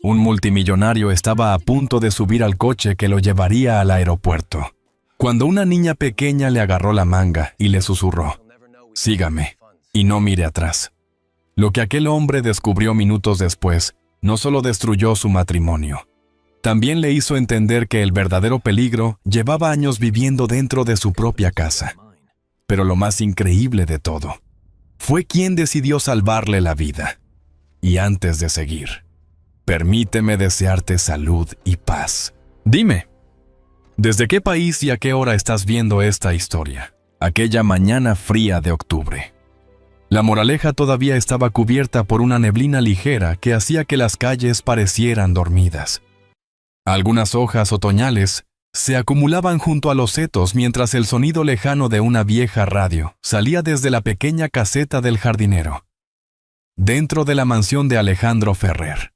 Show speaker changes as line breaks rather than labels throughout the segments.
Un multimillonario estaba a punto de subir al coche que lo llevaría al aeropuerto, cuando una niña pequeña le agarró la manga y le susurró: «Sígame, y no mire atrás». Lo que aquel hombre descubrió minutos después no solo destruyó su matrimonio, también le hizo entender que el verdadero peligro llevaba años viviendo dentro de su propia casa. Pero lo más increíble de todo, fue quien decidió salvarle la vida. Y antes de seguir, permíteme desearte salud y paz. Dime, ¿desde qué país y a qué hora estás viendo esta historia? Aquella mañana fría de octubre. La moraleja todavía estaba cubierta por una neblina ligera que hacía que las calles parecieran dormidas. Algunas hojas otoñales se acumulaban junto a los setos mientras el sonido lejano de una vieja radio salía desde la pequeña caseta del jardinero, dentro de la mansión de Alejandro Ferrer.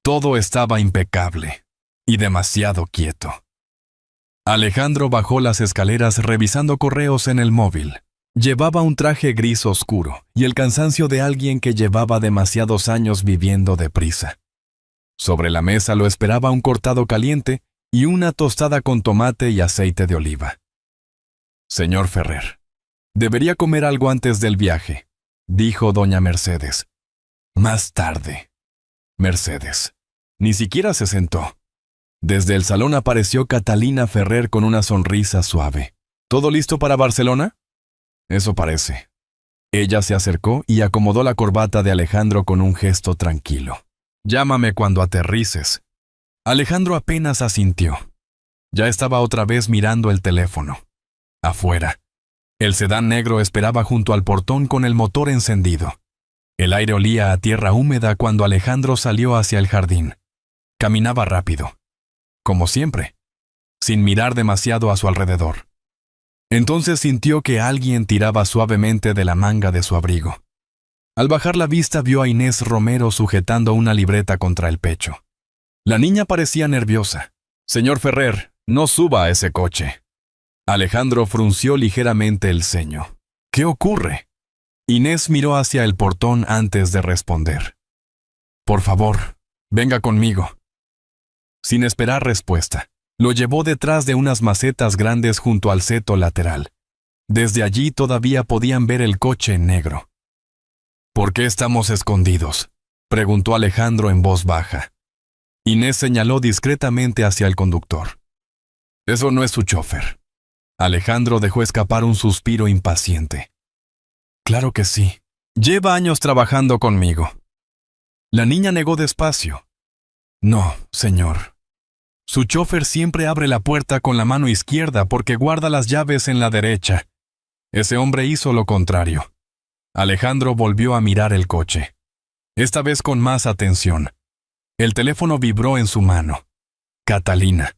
Todo estaba impecable y demasiado quieto. Alejandro bajó las escaleras revisando correos en el móvil. Llevaba un traje gris oscuro y el cansancio de alguien que llevaba demasiados años viviendo deprisa. Sobre la mesa lo esperaba un cortado caliente y una tostada con tomate y aceite de oliva. «Señor Ferrer, debería comer algo antes del viaje», dijo doña Mercedes. «Más tarde». Mercedes ni siquiera se sentó. Desde el salón apareció Catalina Ferrer con una sonrisa suave. «¿Todo listo para Barcelona?» «Eso parece». Ella se acercó y acomodó la corbata de Alejandro con un gesto tranquilo. «Llámame cuando aterrices». Alejandro apenas asintió. Ya estaba otra vez mirando el teléfono. Afuera, el sedán negro esperaba junto al portón con el motor encendido. El aire olía a tierra húmeda cuando Alejandro salió hacia el jardín. Caminaba rápido, como siempre, sin mirar demasiado a su alrededor. Entonces sintió que alguien tiraba suavemente de la manga de su abrigo. Al bajar la vista vio a Inés Romero sujetando una libreta contra el pecho. La niña parecía nerviosa. «Señor Ferrer, no suba a ese coche». Alejandro frunció ligeramente el ceño. «¿Qué ocurre?» Inés miró hacia el portón antes de responder. «Por favor, venga conmigo». Sin esperar respuesta, lo llevó detrás de unas macetas grandes junto al seto lateral. Desde allí todavía podían ver el coche negro. «¿Por qué estamos escondidos?», preguntó Alejandro en voz baja. Inés señaló discretamente hacia el conductor. «Eso no es su chofer». Alejandro dejó escapar un suspiro impaciente. «Claro que sí. Lleva años trabajando conmigo». La niña negó despacio. «No, señor. Su chofer siempre abre la puerta con la mano izquierda porque guarda las llaves en la derecha. Ese hombre hizo lo contrario». Alejandro volvió a mirar el coche, esta vez con más atención. El teléfono vibró en su mano. «Catalina».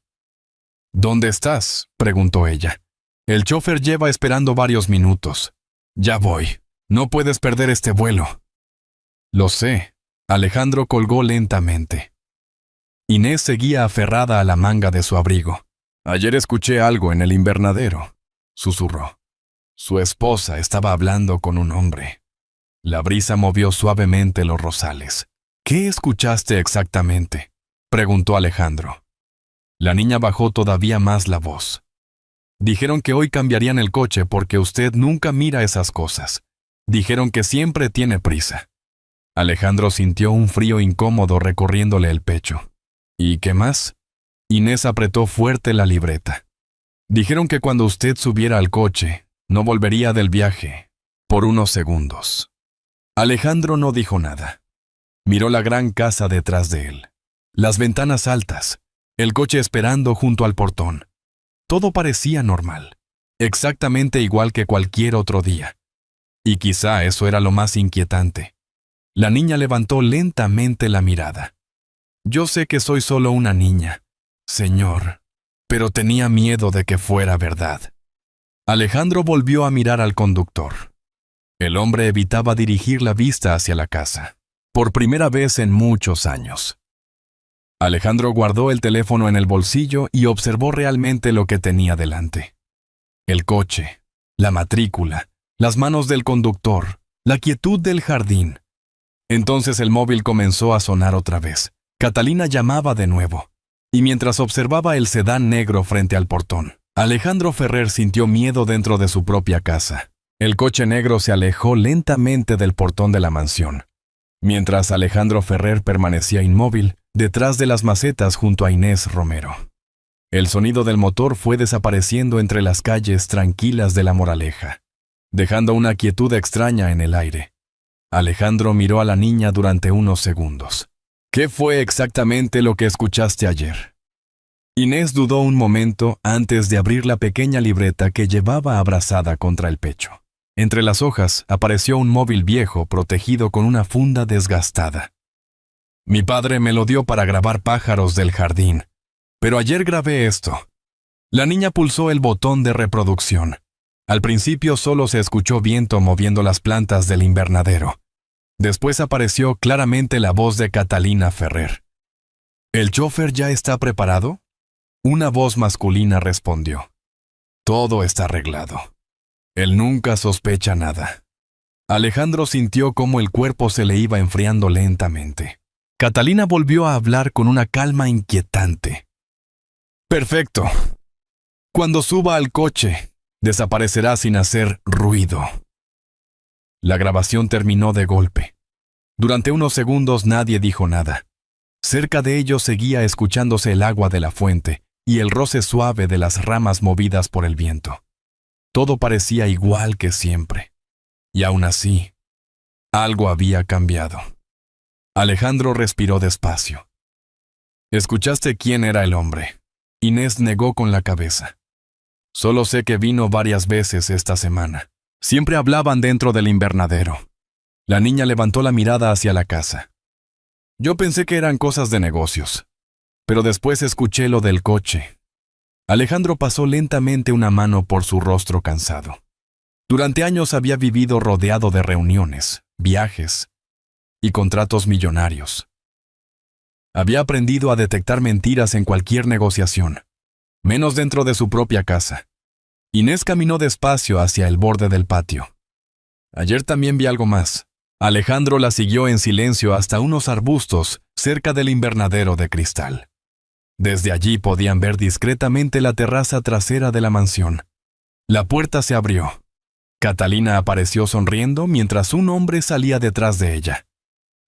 «¿Dónde estás?», preguntó ella. «El chofer lleva esperando varios minutos». «Ya voy. No puedes perder este vuelo». «Lo sé». Alejandro colgó lentamente. Inés seguía aferrada a la manga de su abrigo. «Ayer escuché algo en el invernadero», susurró. Su esposa estaba hablando con un hombre. La brisa movió suavemente los rosales. «¿Qué escuchaste exactamente?», preguntó Alejandro. La niña bajó todavía más la voz. «Dijeron que hoy cambiarían el coche porque usted nunca mira esas cosas. Dijeron que siempre tiene prisa». Alejandro sintió un frío incómodo recorriéndole el pecho. «¿Y qué más?». Inés apretó fuerte la libreta. «Dijeron que cuando usted subiera al coche, no volvería del viaje, por unos segundos». Alejandro no dijo nada. Miró la gran casa detrás de él. Las ventanas altas, el coche esperando junto al portón. Todo parecía normal, exactamente igual que cualquier otro día. Y quizá eso era lo más inquietante. La niña levantó lentamente la mirada. «Yo sé que soy solo una niña, señor, pero tenía miedo de que fuera verdad». Alejandro volvió a mirar al conductor. El hombre evitaba dirigir la vista hacia la casa, por primera vez en muchos años. Alejandro guardó el teléfono en el bolsillo y observó realmente lo que tenía delante. El coche, la matrícula, las manos del conductor, la quietud del jardín. Entonces el móvil comenzó a sonar otra vez. Catalina llamaba de nuevo. Y mientras observaba el sedán negro frente al portón, Alejandro Ferrer sintió miedo dentro de su propia casa. El coche negro se alejó lentamente del portón de la mansión, mientras Alejandro Ferrer permanecía inmóvil detrás de las macetas junto a Inés Romero. El sonido del motor fue desapareciendo entre las calles tranquilas de La Moraleja, dejando una quietud extraña en el aire. Alejandro miró a la niña durante unos segundos. ¿Qué fue exactamente lo que escuchaste ayer? Inés dudó un momento antes de abrir la pequeña libreta que llevaba abrazada contra el pecho. Entre las hojas apareció un móvil viejo protegido con una funda desgastada. Mi padre me lo dio para grabar pájaros del jardín, pero ayer grabé esto. La niña pulsó el botón de reproducción. Al principio solo se escuchó viento moviendo las plantas del invernadero. Después apareció claramente la voz de Catalina Ferrer. ¿El chofer ya está preparado? Una voz masculina respondió. Todo está arreglado. Él nunca sospecha nada. Alejandro sintió cómo el cuerpo se le iba enfriando lentamente. Catalina volvió a hablar con una calma inquietante. Perfecto. Cuando suba al coche, desaparecerá sin hacer ruido. La grabación terminó de golpe. Durante unos segundos nadie dijo nada. Cerca de ellos seguía escuchándose el agua de la fuente y el roce suave de las ramas movidas por el viento. Todo parecía igual que siempre. Y aún así, algo había cambiado. Alejandro respiró despacio. ¿Escuchaste quién era el hombre? Inés negó con la cabeza. Solo sé que vino varias veces esta semana. Siempre hablaban dentro del invernadero. La niña levantó la mirada hacia la casa. Yo pensé que eran cosas de negocios, pero después escuché lo del coche. Alejandro pasó lentamente una mano por su rostro cansado. Durante años había vivido rodeado de reuniones, viajes y contratos millonarios. Había aprendido a detectar mentiras en cualquier negociación, menos dentro de su propia casa. Inés caminó despacio hacia el borde del patio. Ayer también vi algo más. Alejandro la siguió en silencio hasta unos arbustos cerca del invernadero de cristal. Desde allí podían ver discretamente la terraza trasera de la mansión. La puerta se abrió. Catalina apareció sonriendo mientras un hombre salía detrás de ella.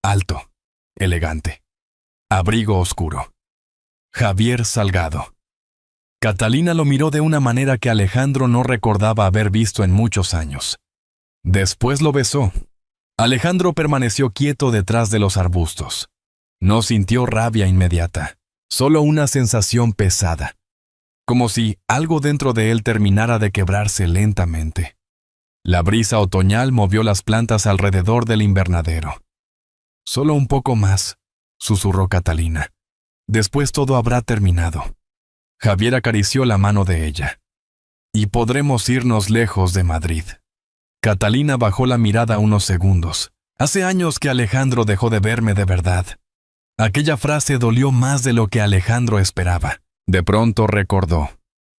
Alto, elegante, abrigo oscuro. Javier Salgado. Catalina lo miró de una manera que Alejandro no recordaba haber visto en muchos años. Después lo besó. Alejandro permaneció quieto detrás de los arbustos. No sintió rabia inmediata, solo una sensación pesada, como si algo dentro de él terminara de quebrarse lentamente. La brisa otoñal movió las plantas alrededor del invernadero. Solo un poco más, susurró Catalina. Después todo habrá terminado. Javier acarició la mano de ella. Y podremos irnos lejos de Madrid. Catalina bajó la mirada unos segundos. Hace años que Alejandro dejó de verme de verdad. Aquella frase dolió más de lo que Alejandro esperaba. De pronto recordó.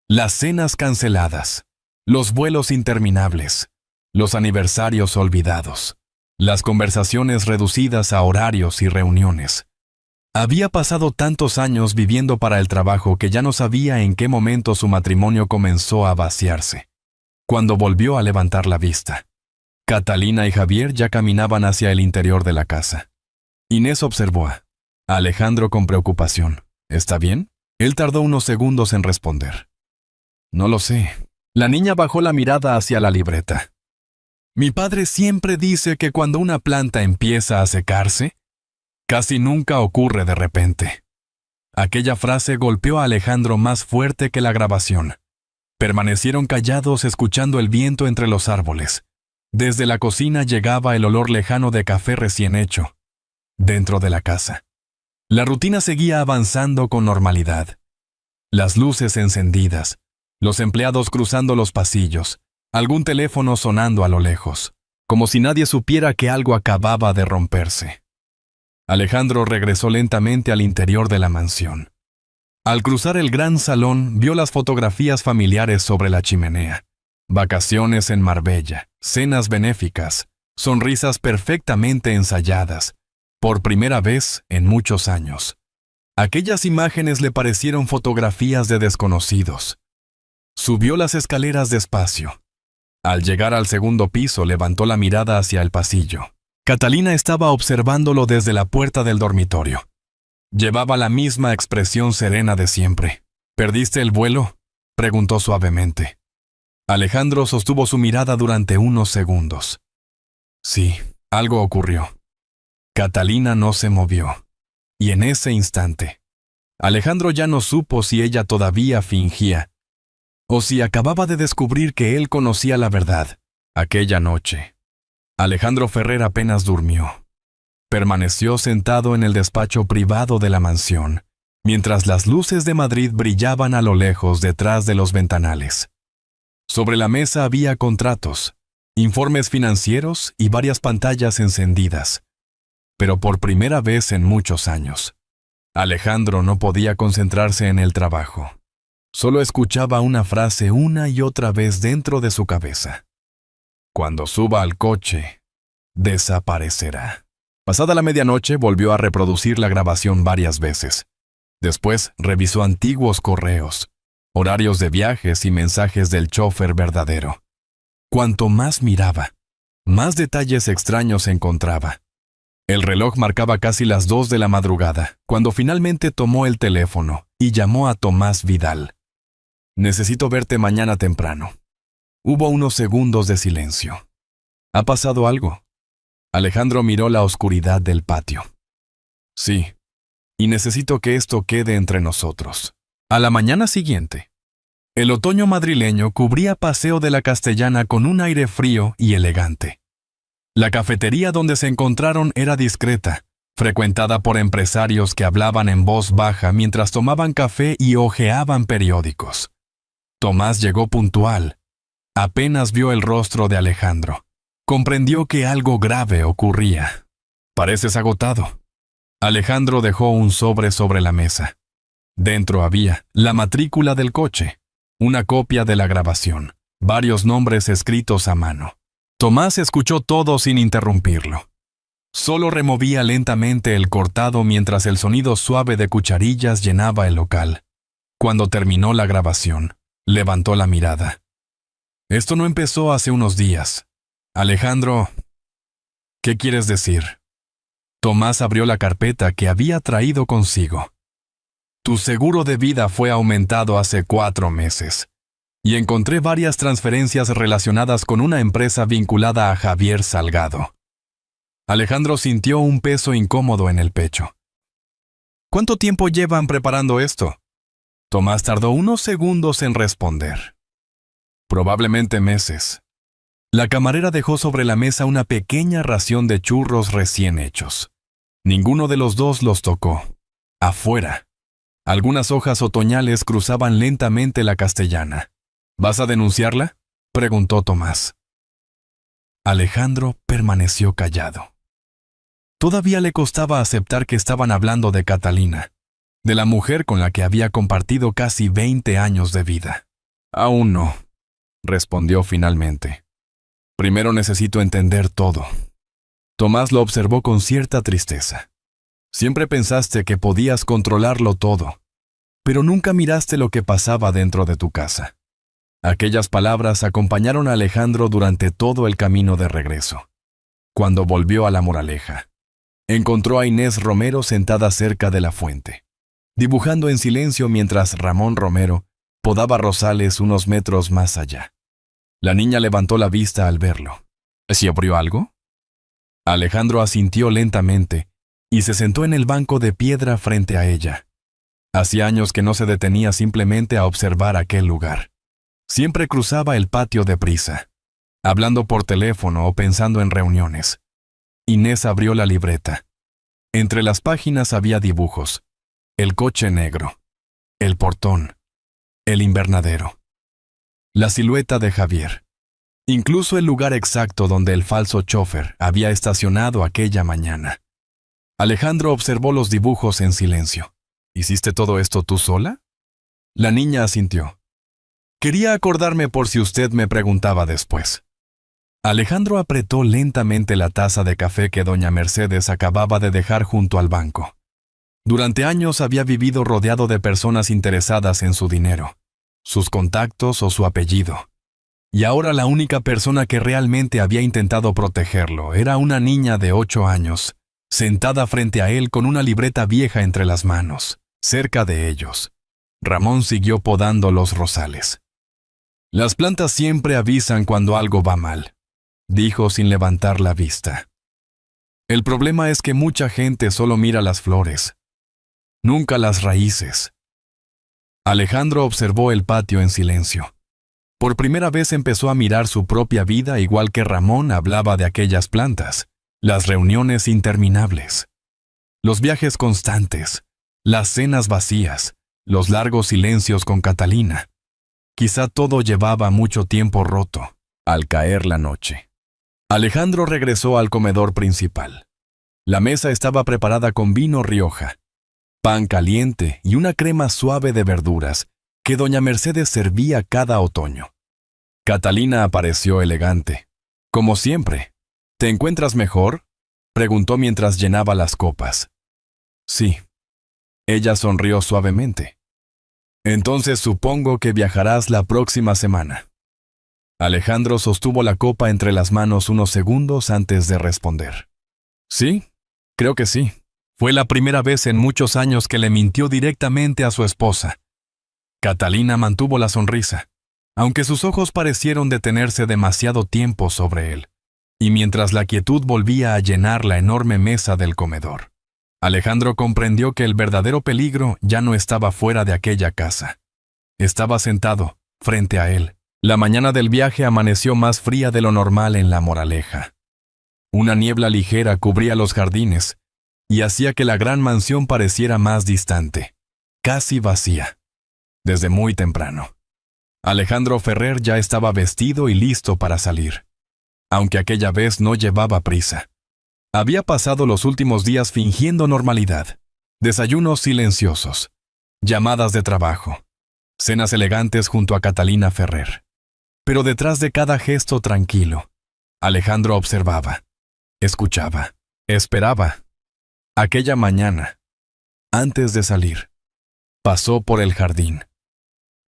Las cenas canceladas, los vuelos interminables, los aniversarios olvidados, las conversaciones reducidas a horarios y reuniones. Había pasado tantos años viviendo para el trabajo que ya no sabía en qué momento su matrimonio comenzó a vaciarse. Cuando volvió a levantar la vista, Catalina y Javier ya caminaban hacia el interior de la casa. Inés observó a Alejandro con preocupación. ¿Está bien? Él tardó unos segundos en responder. No lo sé. La niña bajó la mirada hacia la libreta. Mi padre siempre dice que cuando una planta empieza a secarse, casi nunca ocurre de repente. Aquella frase golpeó a Alejandro más fuerte que la grabación. Permanecieron callados escuchando el viento entre los árboles. Desde la cocina llegaba el olor lejano de café recién hecho. Dentro de la casa, la rutina seguía avanzando con normalidad. Las luces encendidas, los empleados cruzando los pasillos, algún teléfono sonando a lo lejos, como si nadie supiera que algo acababa de romperse. Alejandro regresó lentamente al interior de la mansión. Al cruzar el gran salón, vio las fotografías familiares sobre la chimenea. Vacaciones en Marbella, cenas benéficas, Sonrisas perfectamente ensayadas, por primera vez en muchos años. Aquellas imágenes le parecieron fotografías de desconocidos. Subió las escaleras despacio. Al llegar al segundo piso, levantó la mirada hacia el pasillo. Catalina estaba observándolo desde la puerta del dormitorio. Llevaba la misma expresión serena de siempre. ¿Perdiste el vuelo?, preguntó suavemente. Alejandro sostuvo su mirada durante unos segundos. Sí, algo ocurrió. Catalina no se movió. Y en ese instante, Alejandro ya no supo si ella todavía fingía, o si acababa de descubrir que él conocía la verdad. Aquella noche, Alejandro Ferrer apenas durmió. Permaneció sentado en el despacho privado de la mansión, mientras las luces de Madrid brillaban a lo lejos detrás de los ventanales. Sobre la mesa había contratos, informes financieros y varias pantallas encendidas. Pero por primera vez en muchos años, Alejandro no podía concentrarse en el trabajo. Solo escuchaba una frase una y otra vez dentro de su cabeza. Cuando suba al coche, desaparecerá. Pasada la medianoche, volvió a reproducir la grabación varias veces. Después, revisó antiguos correos, horarios de viajes y mensajes del chofer verdadero. Cuanto más miraba, más detalles extraños encontraba. El reloj marcaba casi las 2 de la madrugada, cuando finalmente tomó el teléfono y llamó a Tomás Vidal. «Necesito verte mañana temprano». Hubo unos segundos de silencio. «¿Ha pasado algo?». Alejandro miró la oscuridad del patio. «Sí, y necesito que esto quede entre nosotros». A la mañana siguiente, el otoño madrileño cubría Paseo de la Castellana con un aire frío y elegante. La cafetería donde se encontraron era discreta, frecuentada por empresarios que hablaban en voz baja mientras tomaban café y hojeaban periódicos. Tomás llegó puntual. Apenas vio el rostro de Alejandro. Comprendió que algo grave ocurría. «Pareces agotado». Alejandro dejó un sobre la mesa. Dentro había la matrícula del coche, una copia de la grabación, varios nombres escritos a mano. Tomás escuchó todo sin interrumpirlo. Solo removía lentamente el cortado mientras el sonido suave de cucharillas llenaba el local. Cuando terminó la grabación, levantó la mirada. «Esto no empezó hace unos días. Alejandro, ¿qué quieres decir?». Tomás abrió la carpeta que había traído consigo. «Tu seguro de vida fue aumentado hace 4 meses. Y encontré varias transferencias relacionadas con una empresa vinculada a Javier Salgado». Alejandro sintió un peso incómodo en el pecho. «¿Cuánto tiempo llevan preparando esto?». Tomás tardó unos segundos en responder. «Probablemente meses». La camarera dejó sobre la mesa una pequeña ración de churros recién hechos. Ninguno de los dos los tocó. Afuera, algunas hojas otoñales cruzaban lentamente la Castellana. «¿Vas a denunciarla?», preguntó Tomás. Alejandro permaneció callado. Todavía le costaba aceptar que estaban hablando de Catalina, de la mujer con la que había compartido casi 20 años de vida. «Aún no», respondió finalmente. «Primero necesito entender todo». Tomás lo observó con cierta tristeza. «Siempre pensaste que podías controlarlo todo, pero nunca miraste lo que pasaba dentro de tu casa». Aquellas palabras acompañaron a Alejandro durante todo el camino de regreso. Cuando volvió a La Moraleja, encontró a Inés Romero sentada cerca de la fuente, dibujando en silencio mientras Ramón Romero podaba rosales unos metros más allá. La niña levantó la vista al verlo. ¿Se abrió algo? Alejandro asintió lentamente y se sentó en el banco de piedra frente a ella. Hacía años que no se detenía simplemente a observar aquel lugar. Siempre cruzaba el patio deprisa, hablando por teléfono o pensando en reuniones. Inés abrió la libreta. Entre las páginas había dibujos: el coche negro, el portón, el invernadero, la silueta de Javier, incluso el lugar exacto donde el falso chofer había estacionado aquella mañana. Alejandro observó los dibujos en silencio. ¿Hiciste todo esto tú sola? La niña asintió. Quería acordarme por si usted me preguntaba después. Alejandro apretó lentamente la taza de café que doña Mercedes acababa de dejar junto al banco. Durante años había vivido rodeado de personas interesadas en su dinero, sus contactos o su apellido. Y ahora la única persona que realmente había intentado protegerlo era una niña de 8 años, sentada frente a él con una libreta vieja entre las manos, cerca de ellos. Ramón siguió podando los rosales. Las plantas siempre avisan cuando algo va mal, dijo sin levantar la vista. El problema es que mucha gente solo mira las flores, nunca las raíces. Alejandro observó el patio en silencio. Por primera vez empezó a mirar su propia vida igual que Ramón hablaba de aquellas plantas, las reuniones interminables, los viajes constantes, las cenas vacías, los largos silencios con Catalina. Quizá todo llevaba mucho tiempo roto, al caer la noche. Alejandro regresó al comedor principal. La mesa estaba preparada con vino Rioja, pan caliente y una crema suave de verduras que doña Mercedes servía cada otoño. Catalina apareció elegante. Como siempre. ¿Te encuentras mejor?, preguntó mientras llenaba las copas. Sí. Ella sonrió suavemente. Entonces supongo que viajarás la próxima semana. Alejandro sostuvo la copa entre las manos unos segundos antes de responder. Sí, creo que sí. Fue la primera vez en muchos años que le mintió directamente a su esposa. Catalina mantuvo la sonrisa, aunque sus ojos parecieron detenerse demasiado tiempo sobre él, y mientras la quietud volvía a llenar la enorme mesa del comedor. Alejandro comprendió que el verdadero peligro ya no estaba fuera de aquella casa. Estaba sentado, frente a él. La mañana del viaje amaneció más fría de lo normal en La Moraleja. Una niebla ligera cubría los jardines y hacía que la gran mansión pareciera más distante, casi vacía, desde muy temprano. Alejandro Ferrer ya estaba vestido y listo para salir, aunque aquella vez no llevaba prisa. Había pasado los últimos días fingiendo normalidad, desayunos silenciosos, llamadas de trabajo, cenas elegantes junto a Catalina Ferrer. Pero detrás de cada gesto tranquilo, Alejandro observaba, escuchaba, esperaba. Aquella mañana, antes de salir, pasó por el jardín.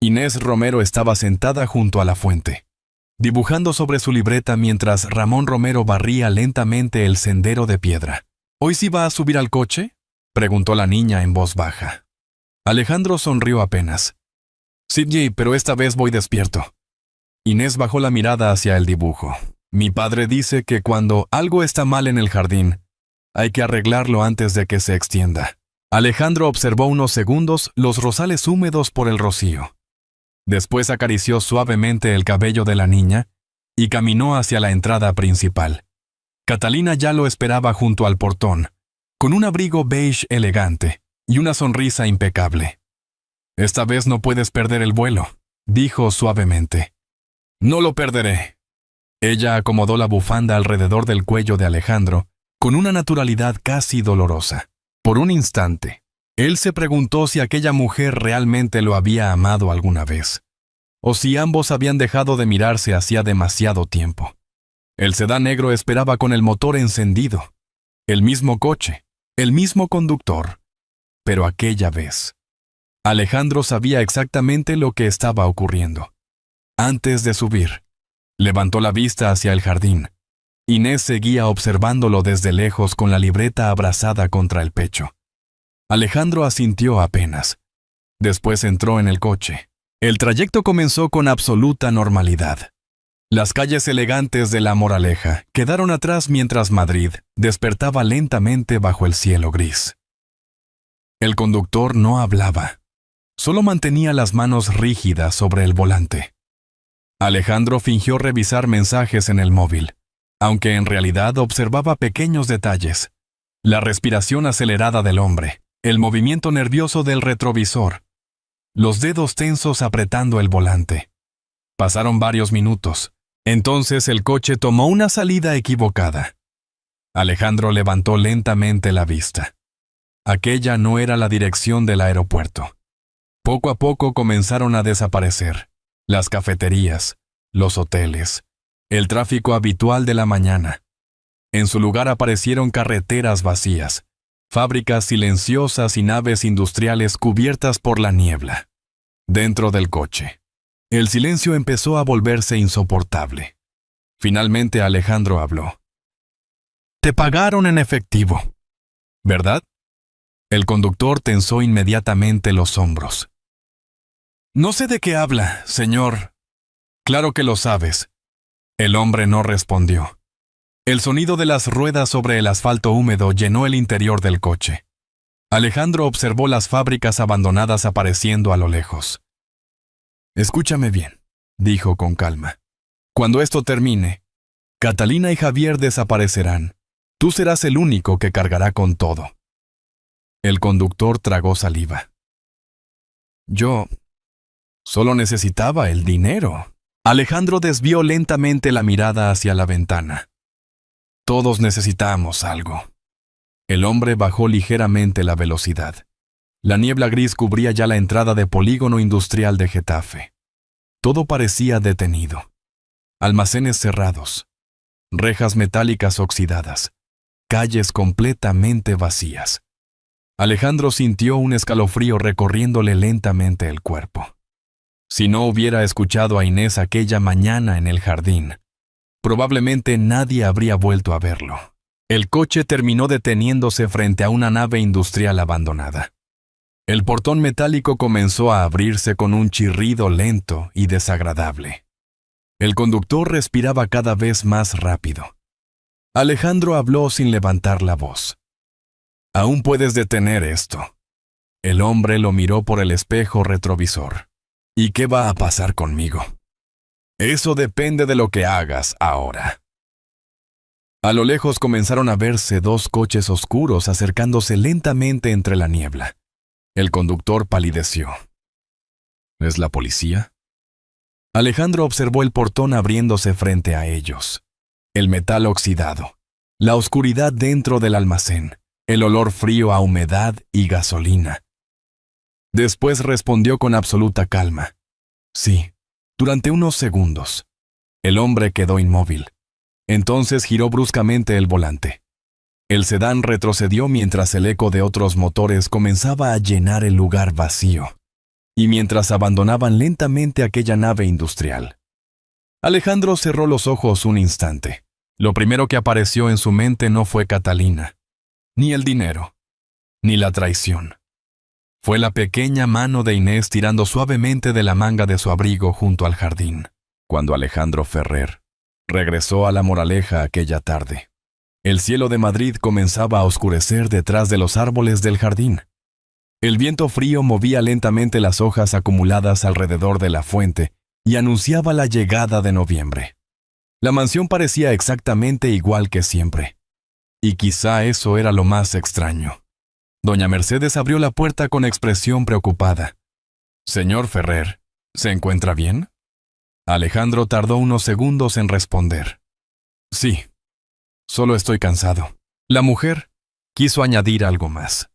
Inés Romero estaba sentada junto a la fuente, dibujando sobre su libreta mientras Ramón Romero barría lentamente el sendero de piedra. ¿Hoy sí va a subir al coche?, preguntó la niña en voz baja. Alejandro sonrió apenas. Sí, pero esta vez voy despierto. Inés bajó la mirada hacia el dibujo. Mi padre dice que cuando algo está mal en el jardín, hay que arreglarlo antes de que se extienda. Alejandro observó unos segundos los rosales húmedos por el rocío. Después acarició suavemente el cabello de la niña y caminó hacia la entrada principal. Catalina ya lo esperaba junto al portón, con un abrigo beige elegante y una sonrisa impecable. Esta vez no puedes perder el vuelo, dijo suavemente. No lo perderé. Ella acomodó la bufanda alrededor del cuello de Alejandro con una naturalidad casi dolorosa. Por un instante, él se preguntó si aquella mujer realmente lo había amado alguna vez, o si ambos habían dejado de mirarse hacía demasiado tiempo. El sedán negro esperaba con el motor encendido, el mismo coche, el mismo conductor, pero aquella vez, Alejandro sabía exactamente lo que estaba ocurriendo. Antes de subir, levantó la vista hacia el jardín. Inés seguía observándolo desde lejos con la libreta abrazada contra el pecho. Alejandro asintió apenas. Después entró en el coche. El trayecto comenzó con absoluta normalidad. Las calles elegantes de La Moraleja quedaron atrás mientras Madrid despertaba lentamente bajo el cielo gris. El conductor no hablaba. Solo mantenía las manos rígidas sobre el volante. Alejandro fingió revisar mensajes en el móvil, aunque en realidad observaba pequeños detalles. La respiración acelerada del hombre, el movimiento nervioso del retrovisor, los dedos tensos apretando el volante. Pasaron varios minutos. Entonces el coche tomó una salida equivocada. Alejandro levantó lentamente la vista. Aquella no era la dirección del aeropuerto. Poco a poco comenzaron a desaparecer las cafeterías, los hoteles, el tráfico habitual de la mañana. En su lugar aparecieron carreteras vacías, fábricas silenciosas y naves industriales cubiertas por la niebla. Dentro del coche, el silencio empezó a volverse insoportable. Finalmente Alejandro habló. «Te pagaron en efectivo, ¿verdad?» El conductor tensó inmediatamente los hombros. «No sé de qué habla, señor». «Claro que lo sabes». El hombre no respondió. El sonido de las ruedas sobre el asfalto húmedo llenó el interior del coche. Alejandro observó las fábricas abandonadas apareciendo a lo lejos. «Escúchame bien», dijo con calma. «Cuando esto termine, Catalina y Javier desaparecerán. Tú serás el único que cargará con todo». El conductor tragó saliva. «Yo solo necesitaba el dinero». Alejandro desvió lentamente la mirada hacia la ventana. «Todos necesitamos algo». El hombre bajó ligeramente la velocidad. La niebla gris cubría ya la entrada de Polígono Industrial de Getafe. Todo parecía detenido. Almacenes cerrados, rejas metálicas oxidadas, calles completamente vacías. Alejandro sintió un escalofrío recorriéndole lentamente el cuerpo. Si no hubiera escuchado a Inés aquella mañana en el jardín, probablemente nadie habría vuelto a verlo. El coche terminó deteniéndose frente a una nave industrial abandonada. El portón metálico comenzó a abrirse con un chirrido lento y desagradable. El conductor respiraba cada vez más rápido. Alejandro habló sin levantar la voz. «Aún puedes detener esto». El hombre lo miró por el espejo retrovisor. «¿Y qué va a pasar conmigo?» «Eso depende de lo que hagas ahora». A lo lejos comenzaron a verse dos coches oscuros acercándose lentamente entre la niebla. El conductor palideció. ¿Es la policía? Alejandro observó el portón abriéndose frente a ellos. El metal oxidado, la oscuridad dentro del almacén, el olor frío a humedad y gasolina. Después respondió con absoluta calma. «Sí». Durante unos segundos, el hombre quedó inmóvil. Entonces giró bruscamente el volante. El sedán retrocedió mientras el eco de otros motores comenzaba a llenar el lugar vacío, y mientras abandonaban lentamente aquella nave industrial. Alejandro cerró los ojos un instante. Lo primero que apareció en su mente no fue Catalina, ni el dinero, ni la traición. Fue la pequeña mano de Inés tirando suavemente de la manga de su abrigo junto al jardín, cuando Alejandro Ferrer regresó a La Moraleja aquella tarde. El cielo de Madrid comenzaba a oscurecer detrás de los árboles del jardín. El viento frío movía lentamente las hojas acumuladas alrededor de la fuente y anunciaba la llegada de noviembre. La mansión parecía exactamente igual que siempre. Y quizá eso era lo más extraño. Doña Mercedes abrió la puerta con expresión preocupada. «Señor Ferrer, ¿se encuentra bien?» Alejandro tardó unos segundos en responder. «Sí, solo estoy cansado». La mujer quiso añadir algo más,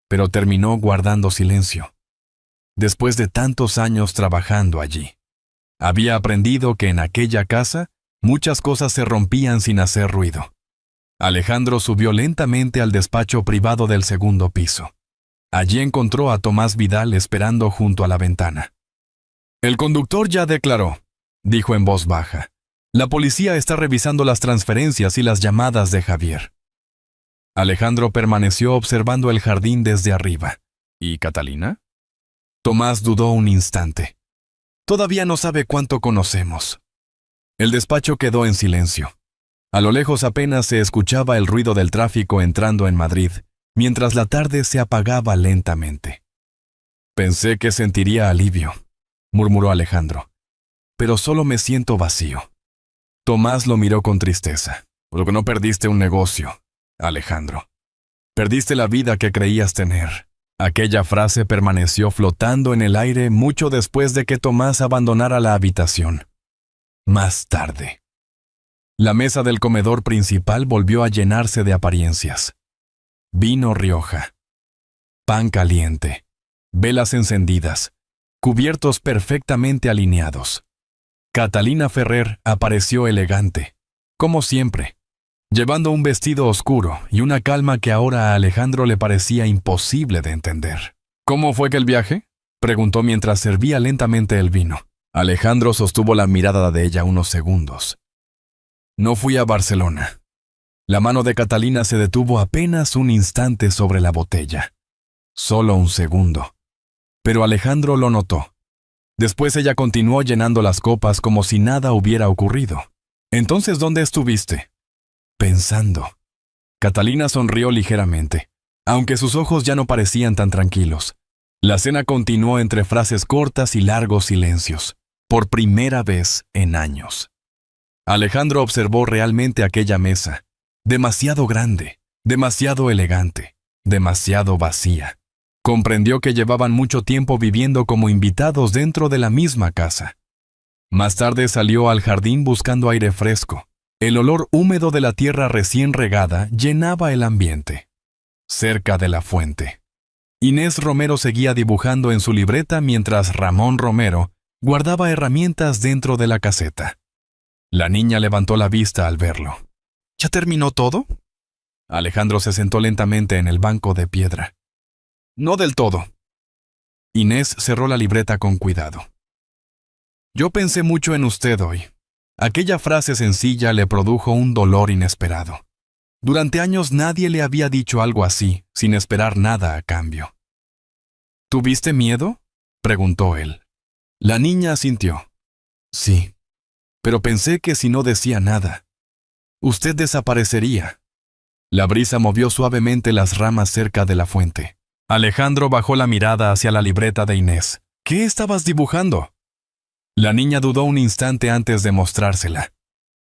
pero terminó guardando silencio. Después de tantos años trabajando allí, había aprendido que en aquella casa muchas cosas se rompían sin hacer ruido. Alejandro subió lentamente al despacho privado del segundo piso. Allí encontró a Tomás Vidal esperando junto a la ventana. «El conductor ya declaró», dijo en voz baja. «La policía está revisando las transferencias y las llamadas de Javier». Alejandro permaneció observando el jardín desde arriba. «¿Y Catalina?» Tomás dudó un instante. «Todavía no sabe cuánto conocemos». El despacho quedó en silencio. A lo lejos apenas se escuchaba el ruido del tráfico entrando en Madrid, mientras la tarde se apagaba lentamente. «Pensé que sentiría alivio», murmuró Alejandro. «Pero solo me siento vacío». Tomás lo miró con tristeza. «Por lo que no perdiste un negocio, Alejandro. Perdiste la vida que creías tener». Aquella frase permaneció flotando en el aire mucho después de que Tomás abandonara la habitación. Más tarde. La mesa del comedor principal volvió a llenarse de apariencias. Vino Rioja, pan caliente, velas encendidas, cubiertos perfectamente alineados. Catalina Ferrer apareció elegante, como siempre, llevando un vestido oscuro y una calma que ahora a Alejandro le parecía imposible de entender. ¿Cómo fue que el viaje?, preguntó mientras servía lentamente el vino. Alejandro sostuvo la mirada de ella unos segundos. No fui a Barcelona. La mano de Catalina se detuvo apenas un instante sobre la botella. Solo un segundo. Pero Alejandro lo notó. Después ella continuó llenando las copas como si nada hubiera ocurrido. «¿Entonces dónde estuviste?» «Pensando». Catalina sonrió ligeramente, aunque sus ojos ya no parecían tan tranquilos. La cena continuó entre frases cortas y largos silencios, por primera vez en años. Alejandro observó realmente aquella mesa, demasiado grande, demasiado elegante, demasiado vacía. Comprendió que llevaban mucho tiempo viviendo como invitados dentro de la misma casa. Más tarde salió al jardín buscando aire fresco. El olor húmedo de la tierra recién regada llenaba el ambiente. Cerca de la fuente, Inés Romero seguía dibujando en su libreta mientras Ramón Romero guardaba herramientas dentro de la caseta. La niña levantó la vista al verlo. ¿Ya terminó todo? Alejandro se sentó lentamente en el banco de piedra. No del todo. Inés cerró la libreta con cuidado. Yo pensé mucho en usted hoy. Aquella frase sencilla le produjo un dolor inesperado. Durante años nadie le había dicho algo así, sin esperar nada a cambio. ¿Tuviste miedo?, preguntó él. La niña asintió. Sí, pero pensé que si no decía nada, usted desaparecería. La brisa movió suavemente las ramas cerca de la fuente. Alejandro bajó la mirada hacia la libreta de Inés. ¿Qué estabas dibujando? La niña dudó un instante antes de mostrársela.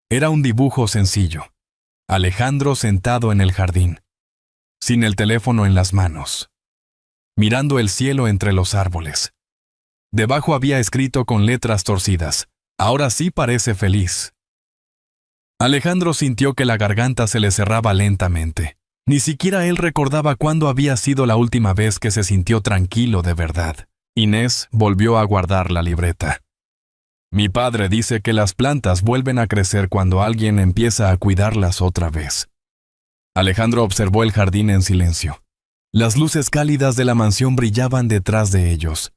Era un dibujo sencillo. Alejandro sentado en el jardín, sin el teléfono en las manos, mirando el cielo entre los árboles. Debajo había escrito con letras torcidas: «Ahora sí parece feliz». Alejandro sintió que la garganta se le cerraba lentamente. Ni siquiera él recordaba cuándo había sido la última vez que se sintió tranquilo de verdad. Inés volvió a guardar la libreta. Mi padre dice que las plantas vuelven a crecer cuando alguien empieza a cuidarlas otra vez. Alejandro observó el jardín en silencio. Las luces cálidas de la mansión brillaban detrás de ellos,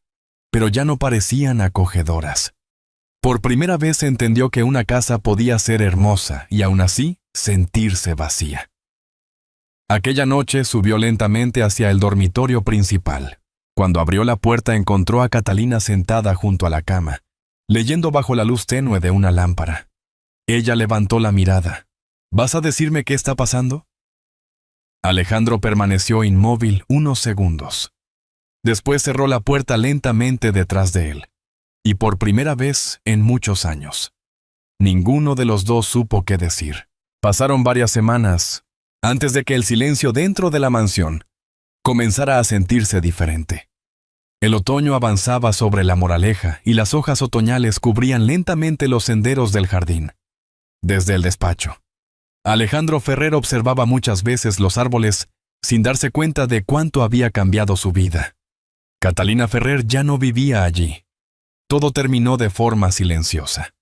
pero ya no parecían acogedoras. Por primera vez entendió que una casa podía ser hermosa y aún así sentirse vacía. Aquella noche subió lentamente hacia el dormitorio principal. Cuando abrió la puerta encontró a Catalina sentada junto a la cama, leyendo bajo la luz tenue de una lámpara. Ella levantó la mirada. ¿Vas a decirme qué está pasando? Alejandro permaneció inmóvil unos segundos. Después cerró la puerta lentamente detrás de él. Y por primera vez en muchos años, ninguno de los dos supo qué decir. Pasaron varias semanas antes de que el silencio dentro de la mansión comenzara a sentirse diferente. El otoño avanzaba sobre la moraleja y las hojas otoñales cubrían lentamente los senderos del jardín. Desde el despacho, Alejandro Ferrer observaba muchas veces los árboles sin darse cuenta de cuánto había cambiado su vida. Catalina Ferrer ya no vivía allí. Todo terminó de forma silenciosa,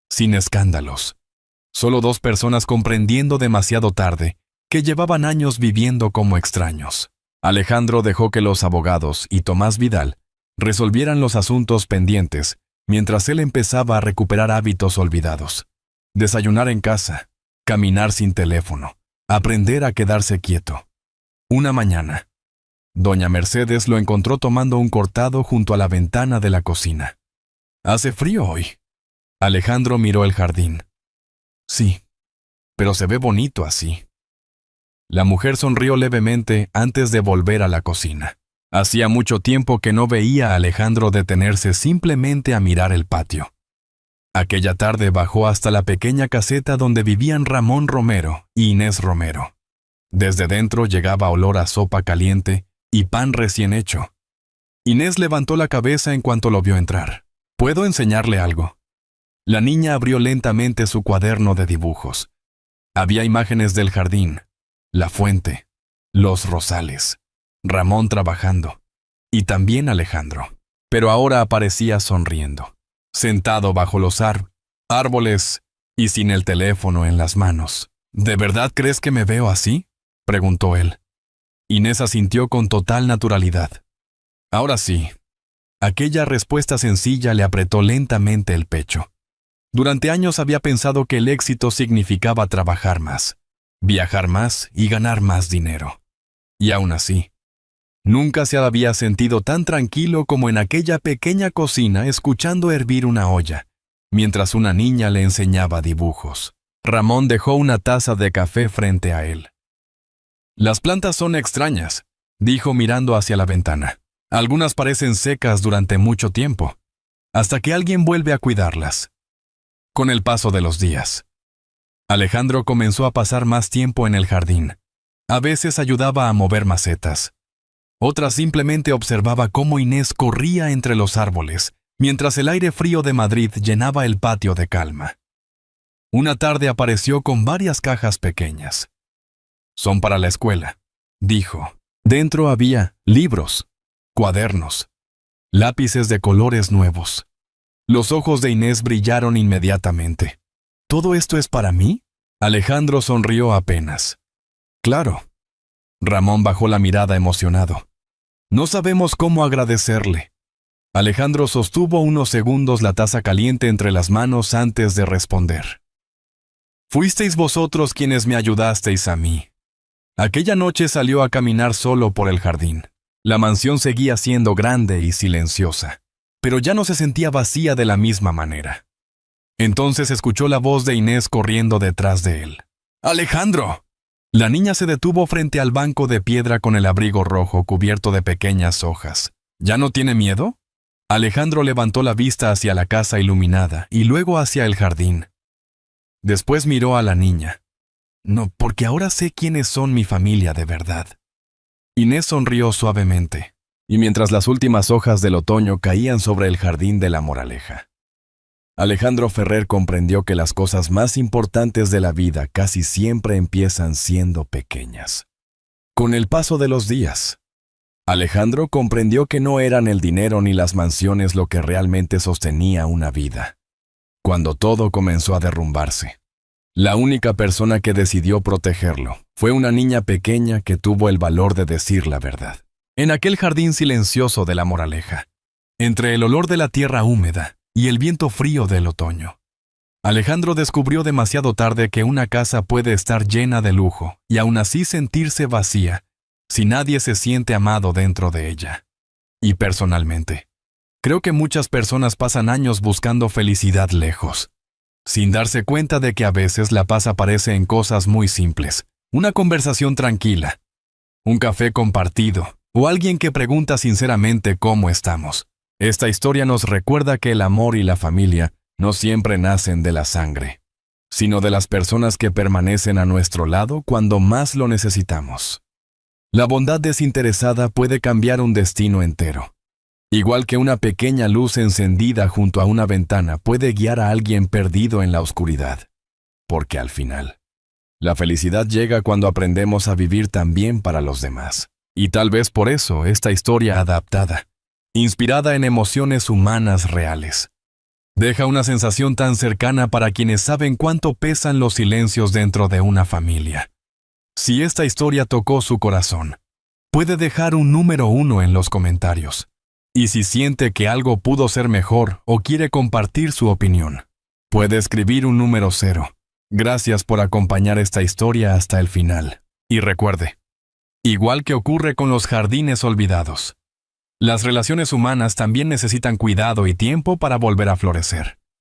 sin escándalos. Solo dos personas comprendiendo demasiado tarde que llevaban años viviendo como extraños. Alejandro dejó que los abogados y Tomás Vidal resolvieran los asuntos pendientes mientras él empezaba a recuperar hábitos olvidados. Desayunar en casa, caminar sin teléfono, aprender a quedarse quieto. Una mañana, doña Mercedes lo encontró tomando un cortado junto a la ventana de la cocina. «¿Hace frío hoy?» Alejandro miró el jardín. «Sí, pero se ve bonito así». La mujer sonrió levemente antes de volver a la cocina. Hacía mucho tiempo que no veía a Alejandro detenerse simplemente a mirar el patio. Aquella tarde bajó hasta la pequeña caseta donde vivían Ramón Romero y Inés Romero. Desde dentro llegaba olor a sopa caliente y pan recién hecho. Inés levantó la cabeza en cuanto lo vio entrar. ¿Puedo enseñarle algo? La niña abrió lentamente su cuaderno de dibujos. Había imágenes del jardín, la fuente, los rosales, Ramón trabajando, y también Alejandro. Pero ahora aparecía sonriendo, sentado bajo los árboles. árboles y sin el teléfono en las manos. ¿De verdad crees que me veo así?, preguntó él. Inés asintió con total naturalidad. Ahora sí. Aquella respuesta sencilla le apretó lentamente el pecho. Durante años había pensado que el éxito significaba trabajar más, viajar más y ganar más dinero. Y aún así, nunca se había sentido tan tranquilo como en aquella pequeña cocina escuchando hervir una olla, mientras una niña le enseñaba dibujos. Ramón dejó una taza de café frente a él. Las plantas son extrañas, dijo mirando hacia la ventana. Algunas parecen secas durante mucho tiempo, hasta que alguien vuelve a cuidarlas. Con el paso de los días, Alejandro comenzó a pasar más tiempo en el jardín. A veces ayudaba a mover macetas. Otras simplemente observaba cómo Inés corría entre los árboles, mientras el aire frío de Madrid llenaba el patio de calma. Una tarde apareció con varias cajas pequeñas. «Son para la escuela», dijo. Dentro había libros, cuadernos, lápices de colores nuevos. Los ojos de Inés brillaron inmediatamente. «¿Todo esto es para mí?». Alejandro sonrió apenas. «Claro». Ramón bajó la mirada emocionado. «No sabemos cómo agradecerle». Alejandro sostuvo unos segundos la taza caliente entre las manos antes de responder. «Fuisteis vosotros quienes me ayudasteis a mí». Aquella noche salió a caminar solo por el jardín. La mansión seguía siendo grande y silenciosa, pero ya no se sentía vacía de la misma manera. Entonces escuchó la voz de Inés corriendo detrás de él. «¡Alejandro!». La niña se detuvo frente al banco de piedra con el abrigo rojo cubierto de pequeñas hojas. ¿Ya no tiene miedo? Alejandro levantó la vista hacia la casa iluminada y luego hacia el jardín. Después miró a la niña. «No, porque ahora sé quiénes son mi familia de verdad». Inés sonrió suavemente, y mientras las últimas hojas del otoño caían sobre el jardín de la Moraleja, Alejandro Ferrer comprendió que las cosas más importantes de la vida casi siempre empiezan siendo pequeñas. Con el paso de los días, Alejandro comprendió que no eran el dinero ni las mansiones lo que realmente sostenía una vida. Cuando todo comenzó a derrumbarse, la única persona que decidió protegerlo fue una niña pequeña que tuvo el valor de decir la verdad. En aquel jardín silencioso de la Moraleja, entre el olor de la tierra húmeda y el viento frío del otoño, Alejandro descubrió demasiado tarde que una casa puede estar llena de lujo y aún así sentirse vacía si nadie se siente amado dentro de ella. Y personalmente, creo que muchas personas pasan años buscando felicidad lejos, sin darse cuenta de que a veces la paz aparece en cosas muy simples. Una conversación tranquila, un café compartido, o alguien que pregunta sinceramente cómo estamos. Esta historia nos recuerda que el amor y la familia no siempre nacen de la sangre, sino de las personas que permanecen a nuestro lado cuando más lo necesitamos. La bondad desinteresada puede cambiar un destino entero. Igual que una pequeña luz encendida junto a una ventana puede guiar a alguien perdido en la oscuridad. Porque al final, la felicidad llega cuando aprendemos a vivir también para los demás. Y tal vez por eso esta historia adaptada, inspirada en emociones humanas reales, deja una sensación tan cercana para quienes saben cuánto pesan los silencios dentro de una familia. Si esta historia tocó su corazón, puede dejar un número 1 en los comentarios. Y si siente que algo pudo ser mejor o quiere compartir su opinión, puede escribir un número 0. Gracias por acompañar esta historia hasta el final. Y recuerde, igual que ocurre con los jardines olvidados, las relaciones humanas también necesitan cuidado y tiempo para volver a florecer.